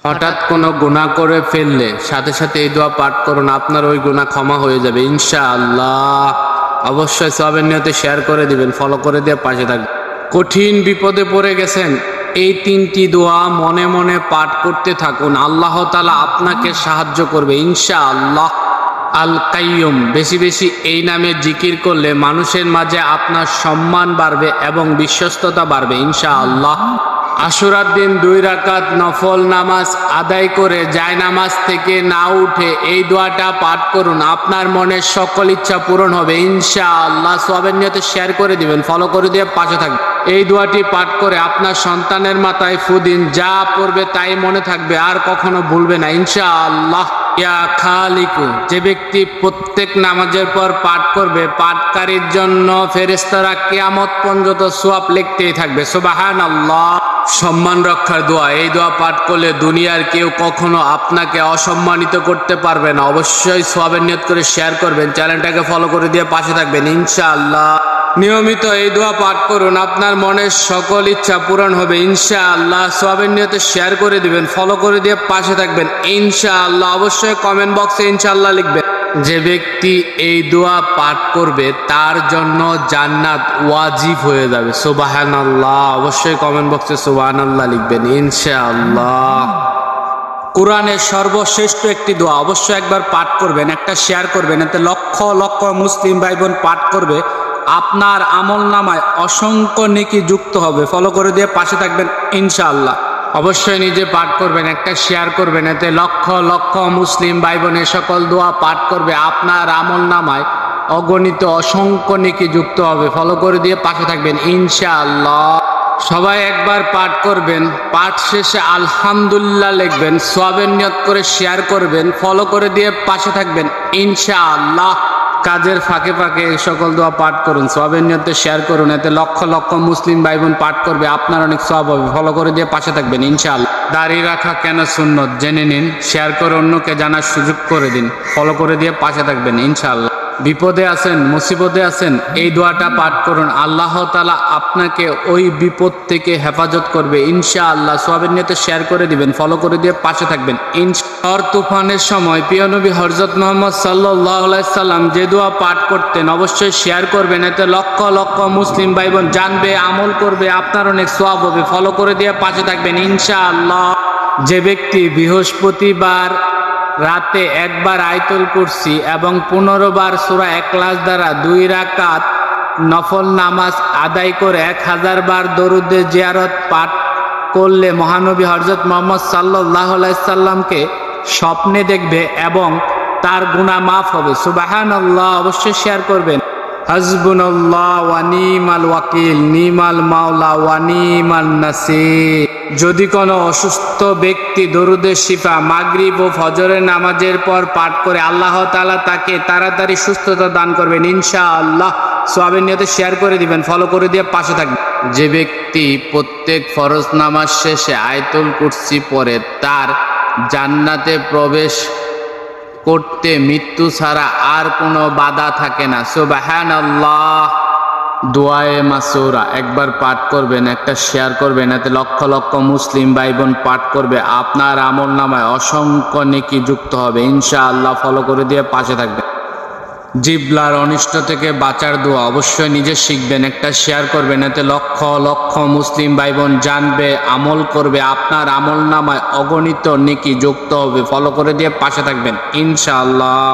হঠাৎ কোনো গুনাহ করে ফেললে সাথে সাথে এই দোয়া পাঠ করুন, আপনার ওই গুনাহ ক্ষমা হয়ে যাবে ইনশাআল্লাহ। অবশ্যই সওয়াবের নিয়তে শেয়ার করে দিবেন, ফলো করে দিয়ে পাশে থাকবেন। কঠিন বিপদে পড়ে গেছেন, এই তিনটি দোয়া মনে মনে পাঠ করতে থাকুন, আল্লাহ তাআলা আপনাকে সাহায্য করবে ইনশাআল্লাহ। আল কাইয়ুম, বেশি বেশি এই নামে জিকির করলে মানুষের মাঝে আপনার সম্মান বাড়বে এবং বিশ্বস্ততা বাড়বে ইনশাআল্লাহ। আশুরার দিন 2 রাকাত নফল নামাজ আদায় করে জায়নামাজ থেকে না উঠে এই দোয়াটা পাঠ করুন, আপনার মনের সকল ইচ্ছা পূরণ হবে ইনশাআল্লাহ। সওয়াবের নিয়তে শেয়ার করে দিবেন, ফলো করে দিয়ে পাশে থাকবেন। এই দোয়াটি পাঠ করে আপনার সন্তানের মাথায় ফু দিন, যা পড়বে তাই মনে থাকবে, আর কখনো ভুলবে না ইনশাআল্লাহ। ইয়া খালিকু, যে ব্যক্তি প্রত্যেক নামাজের পর পাঠ করবে, পাঠকারীর জন্য ফেরেশতারা কিয়ামত পর্যন্ত সওয়াব লিখতেই থাকবে সুবহানাল্লাহ। সম্মান রক্ষার দোয়া, এই দোয়া পাঠ করলে দুনিয়ার কেউ কখনো আপনাকে অসম্মানিত করতে পারবে না। অবশ্যই সওয়াবের নিয়ত করে শেয়ার করবেন, চ্যানেলটাকে ফলো করে দিয়ে পাশে থাকবেন ইনশাআল্লাহ। নিয়মিত এই দোয়া পাঠ করুন, আপনার মনের সকল ইচ্ছা পূরণ হবে ইনশাআল্লাহ। সওয়াবের নিয়তে শেয়ার করে দিবেন, ফলো করে দিয়ে পাশে থাকবেন ইনশাআল্লাহ। অবশ্যই কমেন্ট বক্সে ইনশাআল্লাহ লিখবেন। যে ব্যক্তি এই দোয়া পাঠ করবে তার জন্য জান্নাত ওয়াজিব হয়ে যাবে সুবহানাল্লাহ। অবশ্যই কমেন্ট বক্সে সুবহানাল্লাহ লিখবেন ইনশাআল্লাহ। কোরআনের সর্বশ্রেষ্ঠ একটি দোয়া, অবশ্যই একবার পাঠ করবেন, একটা শেয়ার করবেন, এতে লক্ষ লক্ষ মুসলিম ভাই বোন পাঠ করবে, আপনার আমল নামায় অসংখ্য নেকি যুক্ত হবে। ফলো করে দিয়ে পাশে থাকবেন ইনশাআল্লাহ। অবশ্যই নিজে পাঠ করবেন, একটা শেয়ার করবেন, এতে লক্ষ লক্ষ মুসলিম ভাই বোনের সকল দোয়া পাঠ করবে, আপনার আমল নামায় অগণিত অসংখ্য নেকি যুক্ত হবে। ফলো করে দিয়ে পাশে থাকবেন ইনশাআল্লাহ। সবাই একবার পাঠ করবেন, পাঠ শেষে আলহামদুলিল্লাহ লিখবেন, সওয়াবের নিয়ত করে শেয়ার করবেন, ফলো করে দিয়ে পাশে থাকবেন ইনশাআল্লাহ। কাজের ফাঁকে ফাঁকে এই সকল দোয়া পাঠ করুন, সওয়াবের নিয়তে শেয়ার করুন, এতে লক্ষ লক্ষ মুসলিম ভাই বোন পাঠ করবে, আপনার অনেক সওয়াব হবে। ফলো করে দিয়ে পাশে থাকবেন ইনশাআল্লাহ। দাড়ি রাখা কেন সুন্নত জেনে নিন, শেয়ার করে অন্যকে জানার সুযোগ করে দিন, ফলো করে দিয়ে পাশে থাকবেন ইনশাআল্লাহ। বিপদে আছেন, মুসিবতে আছেন, এই দোয়াটা পাঠ করুন, আল্লাহ তাআলা আপনাকে ওই বিপদ থেকে হেফাজত করবে ইনশাআল্লাহ। সওয়াবের নিয়তে শেয়ার করে দিবেন, ফলো করে দিয়ে পাশে থাকবেন ইনশাআল্লাহ। তুফানের সময় প্রিয় নবী হযরত মুহাম্মদ সাল্লাল্লাহু আলাইহি সাল্লাম যে দোয়া পাঠ করতেন, অবশ্যই শেয়ার করবেন, এতে লক্ষ লক্ষ মুসলিম ভাই বোন জানবে, আমল করবে, আপনার অনেক সওয়াব হবে। ফলো করে দিয়ে পাশে থাকবেন ইনশাআল্লাহ। যে ব্যক্তি বৃহস্পতিবার রাতে একবার আয়াতুল কুরসি এবং 15 বার সূরা ইখলাস দ্বারা 2 রাকাত নফল নামাজ আদায় করে 1000 বার দরুদে জিয়ারত পাঠ করলে মহানবী হযরত মুহাম্মদ সাল্লাল্লাহু আলাইহি সাল্লামকে স্বপ্নে দেখবে এবং তার গুনাহ মাফ হবে সুবহানাল্লাহ। অবশ্যই শেয়ার করবেন। হাসবুনাল্লাহ ওয়া নিমাল ওয়াকিল, নিমাল মাওলা ওয়া নিমান নাসির। যদি কোনো অসুস্থ ব্যক্তি দরুদে শিফা মাগরিব ও ফজরের নামাজের পর পাঠ করে, আল্লাহ তাআলা তাকে তাড়াতাড়ি সুস্থতা দান করবেন ইনশাআল্লাহ। সওয়াবের নিয়তে শেয়ার করে দিবেন, ফলো করে দিয়ে পাশে থাকবেন। যে ব্যক্তি প্রত্যেক ফরজ নামাজ শেষে আয়াতুল কুরসি পড়ে, তার জান্নাতে প্রবেশ করতে মৃত্যু ছাড়া আর কোনো বাধা থাকে না সুবহানাল্লাহ। দোয়ায়ে মাসুরা একবার পাঠ করবেন, একটা শেয়ার করবেন, এতে লক্ষ লক্ষ মুসলিম ভাই বোন পাঠ করবে, আপনার আমল নামায় অসংখ্য নেকি যুক্ত হবে ইনশাআল্লাহ। ফলো করে দিয়ে পাশে থাকবেন। জিবলার অনিষ্ট থেকে বাঁচার দোয়া, অবশ্যই নিজে শিখবেন, একটা শেয়ার করবেন, এতে লক্ষ লক্ষ মুসলিম ভাই বোন জানবে, আমল করবে, আপনার আমল নামায় অগণিত নেকি যুক্ত হবে। ফলো করে দিয়ে পাশে থাকবেন ইনশাআল্লাহ।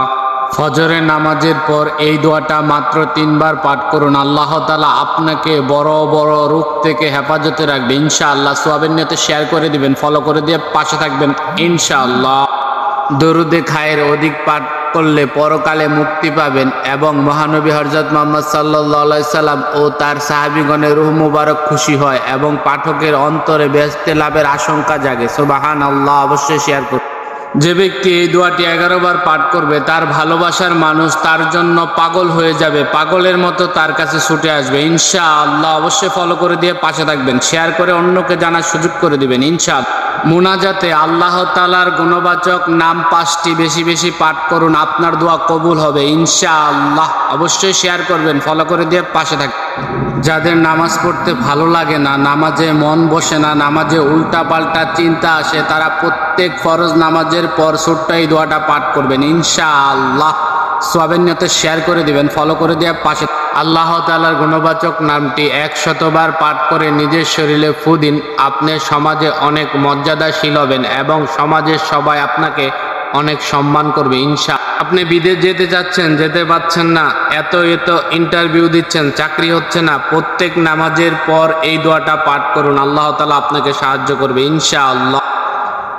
ফজরের নামাজের পর এই দোয়াটা মাত্র 3 বার পাঠ করুন, আল্লাহ তাআলা আপনাকে বড় বড় রোগ থেকে হেফাজতে রাখবে ইনশাআল্লাহ। সওয়াবের নিয়তে শেয়ার করে দিবেন, ফলো করে দিয়ে পাশে থাকবেন ইনশাআল্লাহ। দরুদে খায়ের অধিক পাঠ করলে পরকালে মুক্তি পাবেন এবং মহানবী হযরত মুহাম্মদ সাল্লাল্লাহু আলাইহি সাল্লাম ও তার সাহাবীগণের রূহ মুবারক খুশি হয় এবং পাঠকের অন্তরে বেহেশতে লাভের আশঙ্কা জাগে সুবহানাল্লাহ। অবশ্যই শেয়ার করুন। যে ব্যক্তি এই দোয়াটি 11 বার পাঠ করবে, তার ভালোবাসার মানুষ তার জন্য পাগল হয়ে যাবে, পাগলের মতো তার কাছে ছুটে আসবে ইনশাআল্লাহ। অবশ্যই ফলো করে দিয়ে পাশে থাকবেন, শেয়ার করে অন্যকে জানার সুযোগ করে দিবেন ইনশাআল্লাহ। মুনাজাতে আল্লাহ তাআলার গুণবাচক নাম 5টি বেশি বেশি পাঠ করুন, আপনার দোয়া কবুল হবে ইনশাআল্লাহ। অবশ্যই শেয়ার করবেন, ফলো করে দিয়ে পাশে থাকবেন। যাদের নামাজ পড়তে ভালো লাগে না, নামাজে মন বসে না, নামাজে উল্টাপাল্টা চিন্তা আসে, তারা প্রত্যেক ফরজ নামাজের পর ছোট্ট এই দোয়াটা পাঠ করবেন ইনশাআল্লাহ। সওয়াবের নিয়তে শেয়ার করে দিবেন, ফলো করে দিয়ে পাশে। আল্লাহ তাআলার গুণবাচক নামটি 100 বার পাঠ করে নিজের শরীরে ফু দিন। আপনি সমাজে অনেক মর্যাদাশীল হবেন এবং সমাজের সবাই আপনাকে অনেক সম্মান করবে ইনশাআল্লাহ। আপনি বিদেশ যেতে চাচ্ছেন, যেতে পারছেন না, এত ইন্টারভিউ দিচ্ছেন, চাকরি হচ্ছে না, প্রত্যেক নামাজের পর এই দোয়াটা পাঠ করুন, আল্লাহ তাআলা আপনাকে সাহায্য করবে ইনশাআল্লাহ।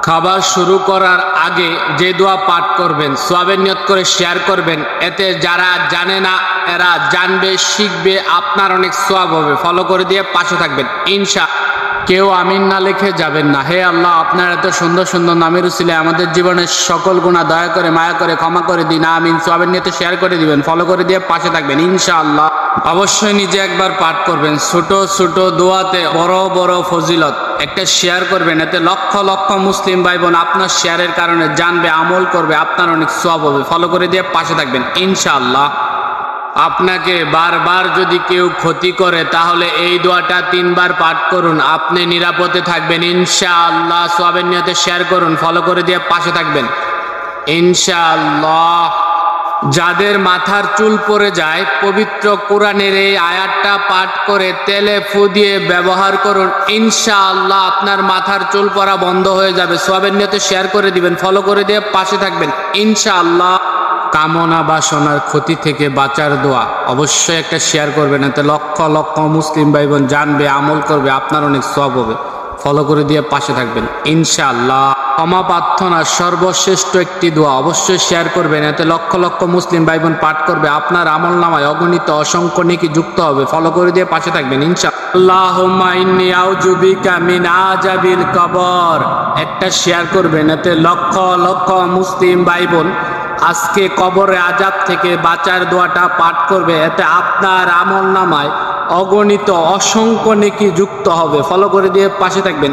খাবার শুরু করার আগে যে দোয়া পাঠ করবেন, সওয়াবের নিয়ত করে শেয়ার করবেন, এতে যারা জানে না এরা জানবে, শিখবে, আপনার অনেক সওয়াব হবে। ফলো করে দিয়ে পাশে থাকবেন ইনশাআল্লাহ। কেউ আমিন না লিখে যাবেন না। হে আল্লাহ, আপনার এত সুন্দর সুন্দর নামের উসিলে আমাদের জীবনের সকল গুনাহ দয়া করে মায়া করে ক্ষমা করে দিন, আমিন। সওয়াবের নিয়তে শেয়ার করে দিবেন, ফলো করে দিয়ে পাশে থাকবেন ইনশাআল্লাহ। অবশ্যই নিজে একবার পাঠ করবেন, ছোট ছোট দোয়াতে বড় বড় ফজিলত। একটা শেয়ার করবেন, এতে লক্ষ লক্ষ মুসলিম ভাই বোন আপনার শেয়ারের কারণে জানবে, আমল করবে, আপনার অনেক সওয়াব হবে। ফলো করে দিয়ে পাশে থাকবেন ইনশাআল্লাহ। আপনাকে বারবার যদি কেউ ক্ষতি করে তাহলে এই দোয়াটা 3 বার পাঠ করুন, আপনি নিরাপদে থাকবেন ইনশাআল্লাহ। সওয়াবের নিয়তে শেয়ার করুন, ফলো করে দিয়ে পাশে থাকবেন ইনশাআল্লাহ। যাদের মাথার চুল পড়ে যায়, পবিত্র কোরআনের এই আয়াতটা পাঠ করে তেলে ফু দিয়ে ব্যবহার করুন, ইনশাআল্লাহ আপনার মাথার চুল পড়া বন্ধ হয়ে যাবে। সওয়াবের নিয়তে শেয়ার করে দিবেন, ফলো করে দিয়ে পাশে থাকবেন ইনশাআল্লাহ। কামনা বাসনার ক্ষতি থেকে বাঁচার দোয়া অবশ্যই একটা শেয়ার করবেন, এতে লক্ষ লক্ষ মুসলিম ভাই বোন জানবে, আমল করবে, আপনার অনেক সওয়াব হবে। ফলো করে দিয়ে পাশে থাকবেন ইনশাআল্লাহ। ক্ষমা প্রার্থনার সর্বশ্রেষ্ঠ একটি দোয়া অবশ্যই শেয়ার করবেন, এতে লক্ষ লক্ষ মুসলিম ভাই বোন পাঠ করবে, আপনার আমল নামায় অগণিত অসংখ্য নেকি যুক্ত হবে। ফলো করে দিয়ে পাশে থাকবেন ইনশাআল্লাহ। আল্লাহুম্মা ইন্নী আউযু বিকা মিন আযাবিল কবর একটা শেয়ার করবেন, এতে লক্ষ লক্ষ মুসলিম ভাই বোন আজকে কবরের আযাব থেকে বাঁচার দোয়াটা পাঠ করবে, এতে আপনার আমল নামায় অগণিত অসংখ্য নেকি যুক্ত হবে। ফলো করে দিয়ে পাশে থাকবেন।